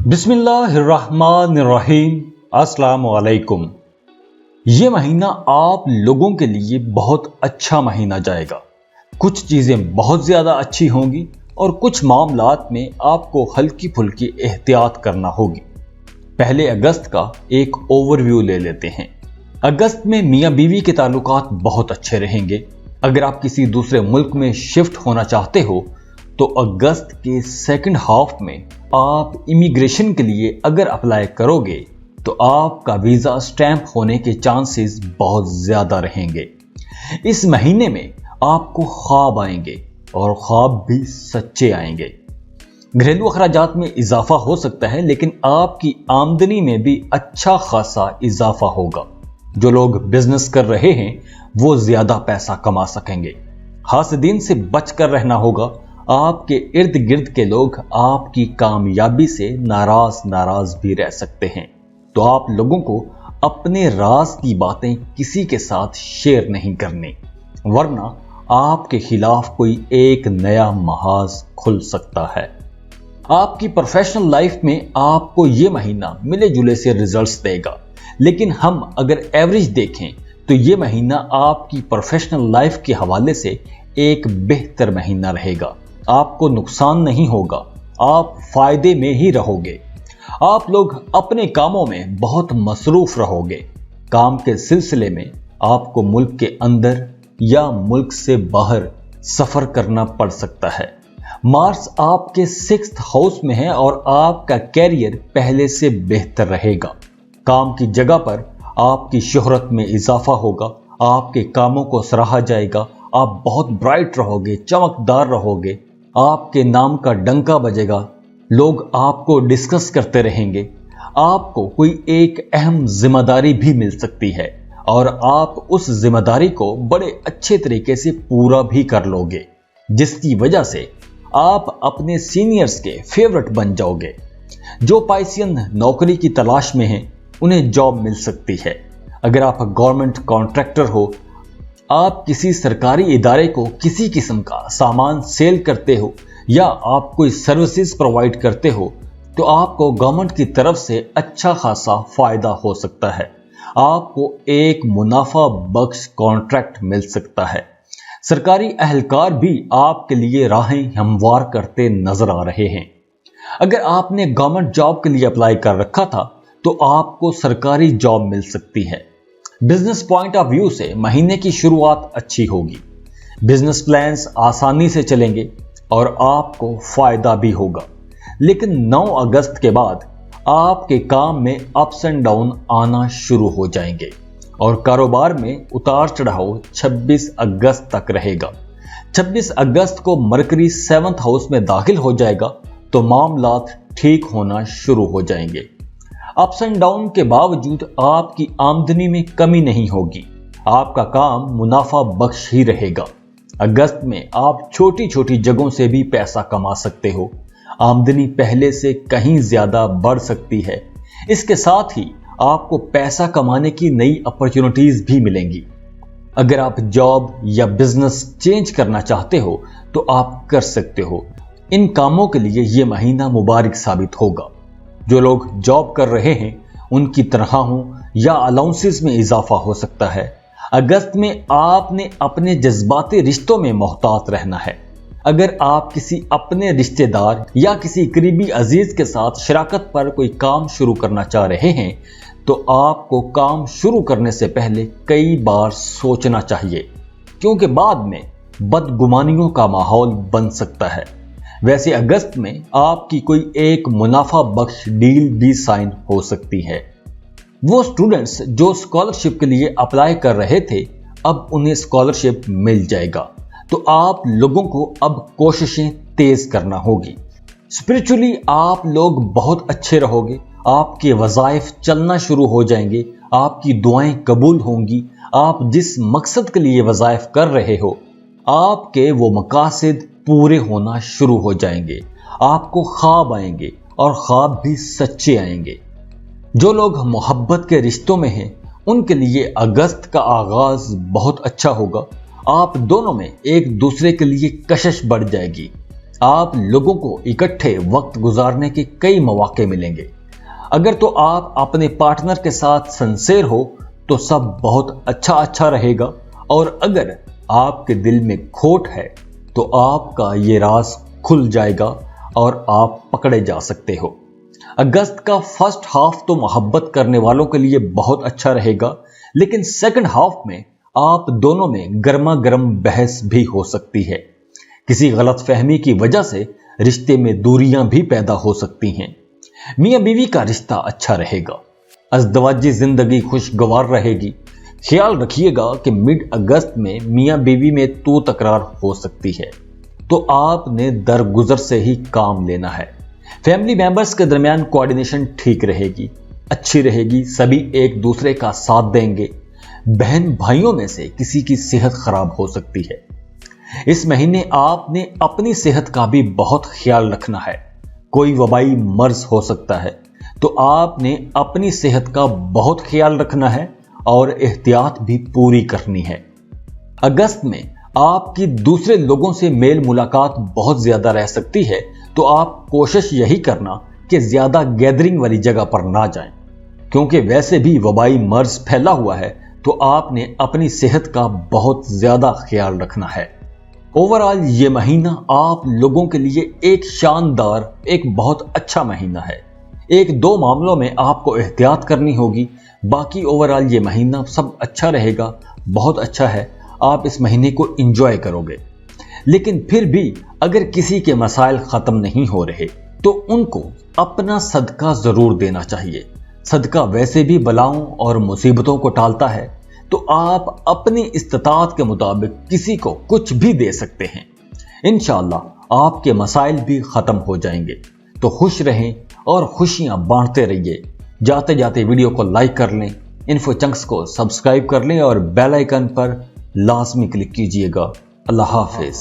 बिस्मिल्लाहिर्रहमानिर्रहीम। अस्सलाम वालेकुम। ये महीना आप लोगों के लिए बहुत अच्छा महीना जाएगा। कुछ चीजें बहुत ज्यादा अच्छी होंगी और कुछ मामलात में आपको हल्की फुल्की एहतियात करना होगी। पहले अगस्त का एक ओवरव्यू ले लेते हैं। अगस्त में मियां बीवी के ताल्लुकात बहुत अच्छे रहेंगे। अगर आप किसी दूसरे मुल्क में शिफ्ट होना चाहते हो तो अगस्त के सेकंड हाफ में आप इमिग्रेशन के लिए अगर अप्लाई करोगे तो आपका वीजा स्टैंप होने के चांसेस बहुत ज्यादा रहेंगे। इस महीने में आपको ख्वाब आएंगे और ख्वाब भी सच्चे आएंगे। घरेलू अखराजात में इजाफा हो सकता है, लेकिन आपकी आमदनी में भी अच्छा खासा इजाफा होगा। जो लोग बिजनेस कर रहे हैं वो ज्यादा पैसा कमा सकेंगे। हासदीन से बचकर रहना होगा। आपके इर्द गिर्द के लोग आपकी कामयाबी से नाराज भी रह सकते हैं, तो आप लोगों को अपने राज की बातें किसी के साथ शेयर नहीं करनी, वरना आपके खिलाफ कोई एक नया महाज खुल सकता है। आपकी प्रोफेशनल लाइफ में आपको ये महीना मिले जुले से रिजल्ट्स देगा, लेकिन हम अगर एवरेज देखें तो ये महीना आपकी प्रोफेशनल लाइफ के हवाले से एक बेहतर महीना रहेगा। आपको नुकसान नहीं होगा, आप फायदे में ही रहोगे। आप लोग अपने कामों में बहुत मसरूफ रहोगे। काम के सिलसिले में आपको मुल्क के अंदर या मुल्क से बाहर सफर करना पड़ सकता है। मार्स आपके 6th हाउस में है और आपका कैरियर पहले से बेहतर रहेगा। काम की जगह पर आपकी शोहरत में इजाफा होगा। आपके कामों को सराहा जाएगा। आप बहुत ब्राइट रहोगे, चमकदार रहोगे। आपके नाम का डंका बजेगा। लोग आपको डिस्कस करते रहेंगे। आपको कोई एक अहम जिम्मेदारी भी मिल सकती है और आप उस जिम्मेदारी को बड़े अच्छे तरीके से पूरा भी कर लोगे, जिसकी वजह से आप अपने सीनियर्स के फेवरेट बन जाओगे। जो पाइसियन नौकरी की तलाश में हैं उन्हें जॉब मिल सकती है। अगर आप गवर्नमेंट कॉन्ट्रैक्टर हो, आप किसी सरकारी इदारे को किसी किस्म का सामान सेल करते हो या आप कोई सर्विसेज प्रोवाइड करते हो तो आपको गवर्नमेंट की तरफ से अच्छा खासा फायदा हो सकता है। आपको एक मुनाफा बख्श कॉन्ट्रैक्ट मिल सकता है। सरकारी अहलकार भी आपके लिए राहें हमवार करते नजर आ रहे हैं। अगर आपने गवर्नमेंट जॉब के लिए अप्लाई कर रखा था तो आपको सरकारी जॉब मिल सकती है। बिजनेस पॉइंट ऑफ व्यू से महीने की शुरुआत अच्छी होगी। बिजनेस प्लान्स आसानी से चलेंगे और आपको फायदा भी होगा, लेकिन 9 अगस्त के बाद आपके काम में अप्स एंड डाउन आना शुरू हो जाएंगे और कारोबार में उतार चढ़ाव 26 अगस्त तक रहेगा। 26 अगस्त को मरकरी 7th हाउस में दाखिल हो जाएगा तो मामलात ठीक होना शुरू हो जाएंगे। अप्स एंड डाउन के बावजूद आपकी आमदनी में कमी नहीं होगी। आपका काम मुनाफा बख्श ही रहेगा। अगस्त में आप छोटी छोटी जगहों से भी पैसा कमा सकते हो। आमदनी पहले से कहीं ज्यादा बढ़ सकती है। इसके साथ ही आपको पैसा कमाने की नई अपॉर्चुनिटीज भी मिलेंगी। अगर आप जॉब या बिजनेस चेंज करना चाहते हो तो आप कर सकते हो। इन कामों के लिए यह महीना मुबारक साबित होगा। जो लोग जॉब कर रहे हैं उनकी तनख्वाहों या अलाउंसेस में इजाफा हो सकता है। अगस्त में आपने अपने जज्बाती रिश्तों में मोहतात रहना है। अगर आप किसी अपने रिश्तेदार या किसी करीबी अजीज के साथ शराकत पर कोई काम शुरू करना चाह रहे हैं तो आपको काम शुरू करने से पहले कई बार सोचना चाहिए, क्योंकि बाद में बदगुमानियों का माहौल बन सकता है। वैसे अगस्त में आपकी कोई एक मुनाफा बख्श डील भी साइन हो सकती है। वो स्टूडेंट्स जो स्कॉलरशिप के लिए अप्लाई कर रहे थे अब उन्हें स्कॉलरशिप मिल जाएगा, तो आप लोगों को अब कोशिशें तेज करना होगी। स्पिरिचुअली आप लोग बहुत अच्छे रहोगे। आपके वज़ाइफ चलना शुरू हो जाएंगे। आपकी दुआएं कबूल होंगी। आप जिस मकसद के लिए वज़ाइफ कर रहे हो आपके वो मकासद पूरे होना शुरू हो जाएंगे। आपको ख्वाब आएंगे और ख्वाब भी सच्चे आएंगे। जो लोग मोहब्बत के रिश्तों में हैं उनके लिए अगस्त का आगाज बहुत अच्छा होगा। आप दोनों में एक दूसरे के लिए कशिश बढ़ जाएगी। आप लोगों को इकट्ठे वक्त गुजारने के कई मौके मिलेंगे। अगर तो आप अपने पार्टनर के साथ सिंसियर हो तो सब बहुत अच्छा रहेगा, और अगर आपके दिल में खोट है तो आपका ये राज खुल जाएगा और आप पकड़े जा सकते हो। अगस्त का फर्स्ट हाफ तो मोहब्बत करने वालों के लिए बहुत अच्छा रहेगा, लेकिन सेकंड हाफ में आप दोनों में गर्मा गर्म बहस भी हो सकती है। किसी गलतफहमी की वजह से रिश्ते में दूरियां भी पैदा हो सकती हैं। मियां बीवी का रिश्ता अच्छा रहेगा। अज़दवाजी जिंदगी खुशगवार रहेगी। ख्याल रखिएगा कि मिड अगस्त में मियां बीवी में तू तकरार हो सकती है, तो आपने दरगुजर से ही काम लेना है। फैमिली मेंबर्स के दरमियान कोऑर्डिनेशन ठीक रहेगी, अच्छी रहेगी। सभी एक दूसरे का साथ देंगे। बहन भाइयों में से किसी की सेहत खराब हो सकती है। इस महीने आपने अपनी सेहत का भी बहुत ख्याल रखना है। कोई वबाई मर्ज हो सकता है, तो आपने अपनी सेहत का बहुत ख्याल रखना है और एहतियात भी पूरी करनी है। अगस्त में आपकी दूसरे लोगों से मेल मुलाकात बहुत ज्यादा रह सकती है, तो आप कोशिश यही करना कि ज्यादा गैदरिंग वाली जगह पर ना जाएं, क्योंकि वैसे भी वबाई मर्ज फैला हुआ है, तो आपने अपनी सेहत का बहुत ज्यादा ख्याल रखना है। ओवरऑल ये महीना आप लोगों के लिए एक शानदार, एक बहुत अच्छा महीना है। एक दो मामलों में आपको एहतियात करनी होगी, बाकी ओवरऑल ये महीना सब अच्छा रहेगा, बहुत अच्छा है। आप इस महीने को एंजॉय करोगे। लेकिन फिर भी अगर किसी के मसाइल खत्म नहीं हो रहे तो उनको अपना सदका जरूर देना चाहिए। सदका वैसे भी बलाओं और मुसीबतों को टालता है, तो आप अपनी इस्तात के मुताबिक किसी को कुछ भी दे सकते हैं। इंशाअल्लाह आपके मसाइल भी खत्म हो जाएंगे। तो खुश रहें और खुशियां बांटते रहिए। जाते जाते वीडियो को लाइक कर लें, इन्फो चंक्स को सब्सक्राइब कर लें और बेल आइकन पर लाजमी क्लिक कीजिएगा। अल्लाह हाफिज।